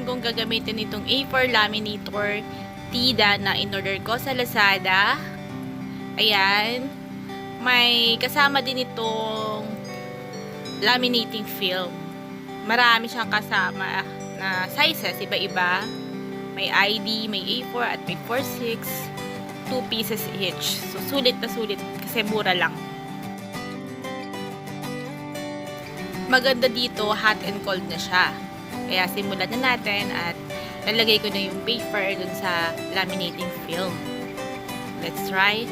naman kung gagamitin itong A4 laminator Tida na in-order ko sa Lazada. Ayan. May kasama din itong laminating film. Marami siyang kasama na sizes, iba-iba. May ID, may A4 at may 4/6. 2 pieces each. So, sulit na sulit kasi mura lang. Maganda dito, hot and cold na siya. Kaya simulan na natin at lalagay ko na yung paper dun sa laminating film. Let's try.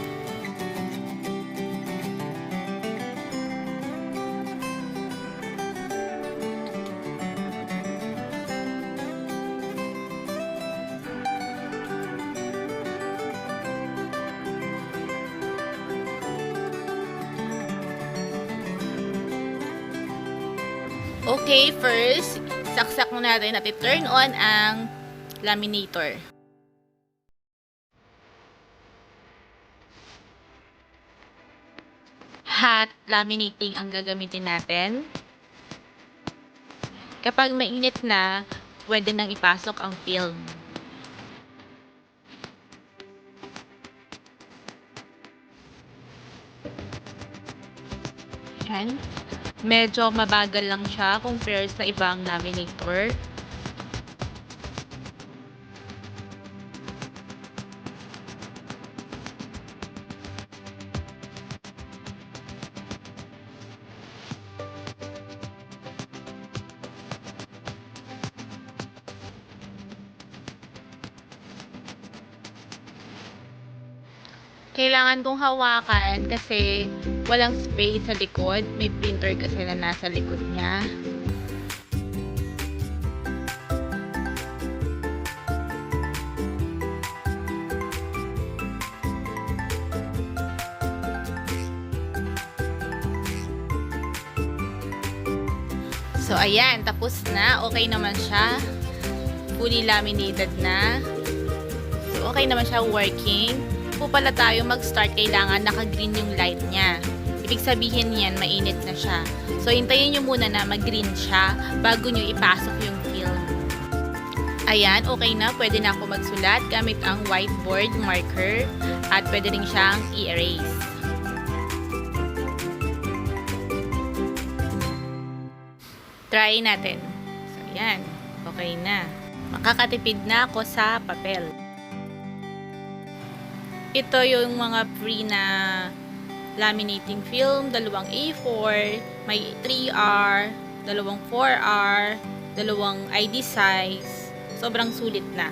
Okay, first, saksak muna natin at i-turn on ang laminator. Hot laminating ang gagamitin natin. Kapag mainit na, pwede nang ipasok ang film. Yan. Medyo mabagal lang siya compared sa ibang laminator. Kailangan kong hawakan kasi walang space sa likod. May printer kasi na nasa likod niya. So, ayan. Tapos na. Okay naman siya. Fully laminated na. So, okay naman siya working. Po pala tayo mag-start, kailangan naka-green yung light niya. Ibig sabihin yan, mainit na siya. So, hintayin nyo muna na mag-green siya bago nyo ipasok yung film. Ayan, okay na. Pwede na ako magsulat gamit ang whiteboard marker at pwede rin siyang i-erase. Try natin. So, ayan. Okay na. Makakatipid na ako sa papel. Ito yung mga free na laminating film, 2 A4, may 3R, 2 4R, 2 ID size. Sobrang sulit na.